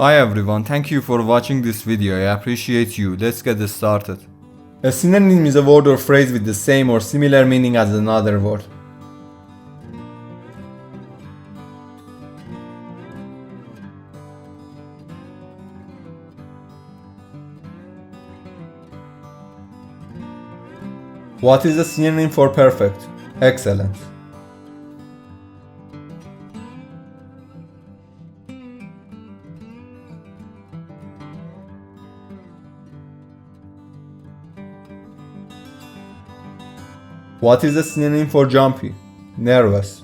Hi everyone, thank you for watching this video. I appreciate you. Let's get started. A synonym is a word or phrase with the same or similar meaning as another word. What is a synonym for perfect? Excellent. What is a synonym for jumpy? Nervous.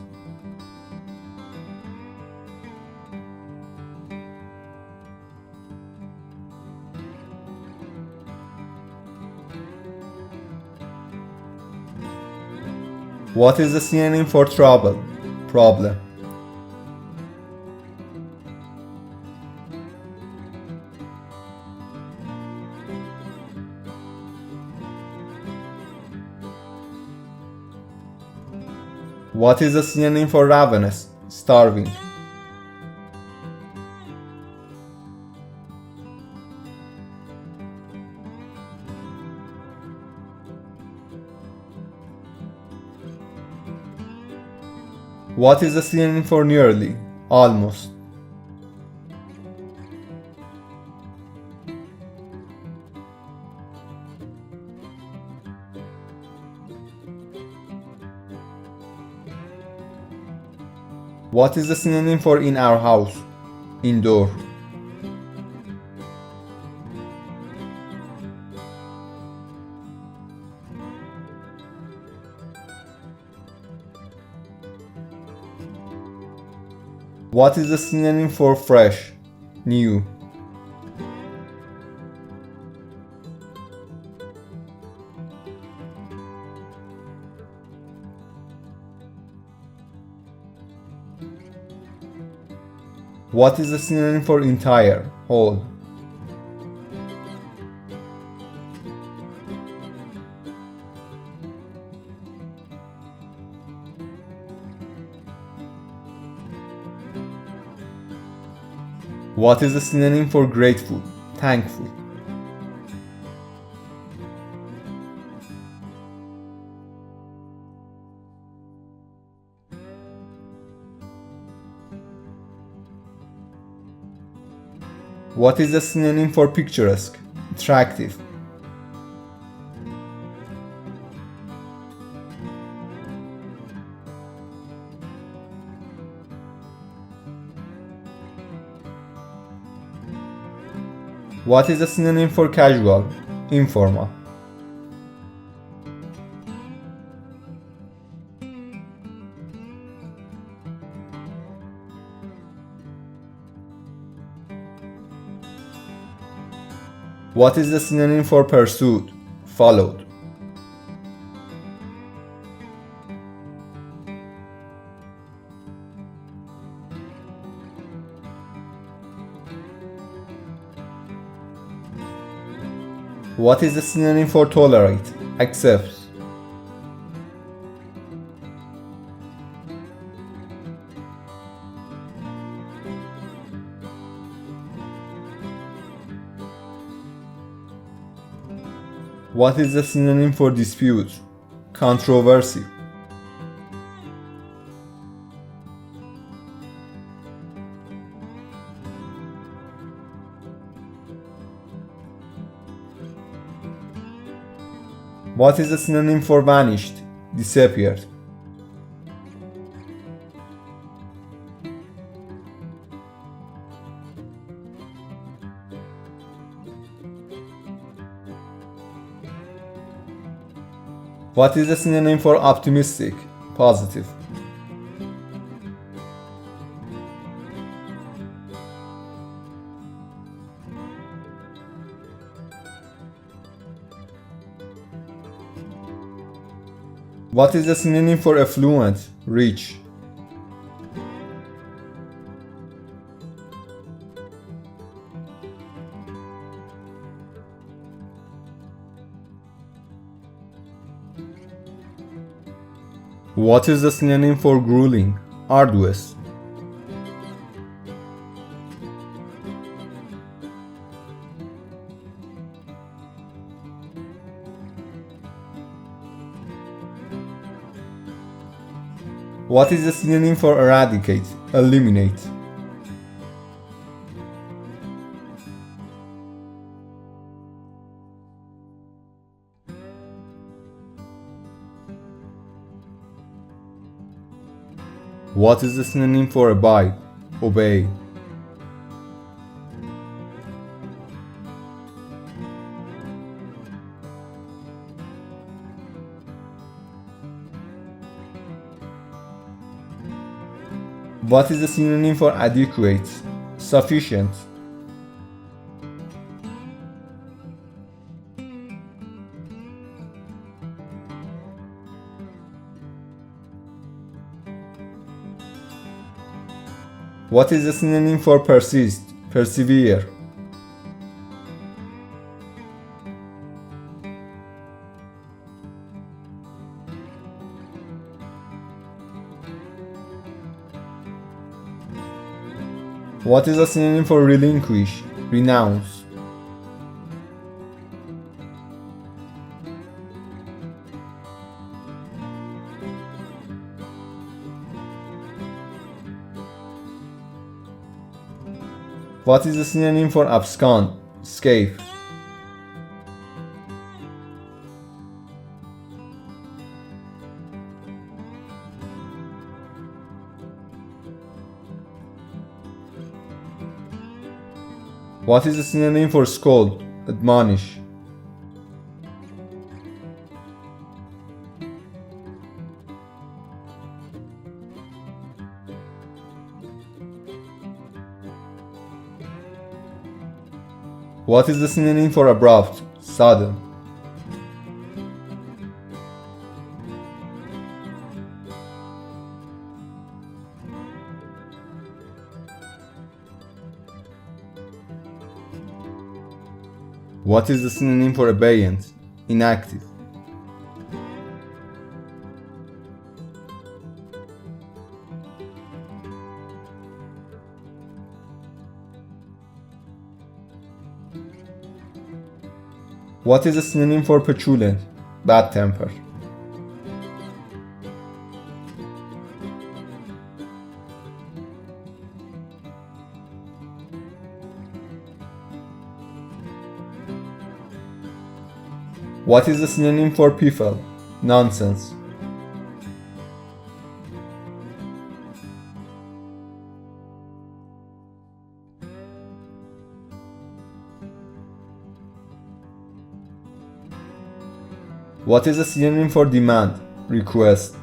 What is the synonym for trouble? Problem. What is the synonym for ravenous? Starving. What is the synonym for nearly? Almost. What is the synonym for in our house? Indoor. What is the synonym for fresh? New. What is the synonym for entire? Whole. What is the synonym for grateful? Thankful. What is the synonym for picturesque? Attractive. What is the synonym for casual? Informal. What is the synonym for pursued? Followed. What is the synonym for tolerate? Accept. What is the synonym for dispute? Controversy. What is the synonym for vanished? Disappeared. What is the synonym for optimistic? Positive. What is the synonym for affluent? Rich. What is the synonym for grueling? Arduous. What is the synonym for eradicate? Eliminate. What is the synonym for abide? Obey. What is the synonym for adequate? Sufficient. What is the synonym for persist? Persevere. What is the synonym for relinquish? Renounce. What is the synonym for abscond? Escape. What is the synonym for scold? Admonish. What is the synonym for abrupt? Sudden. What is the synonym for abeyant? Inactive. What is the synonym for petulant? Bad temper. What is the synonym for piffle? Nonsense. What is the synonym for demand? Request.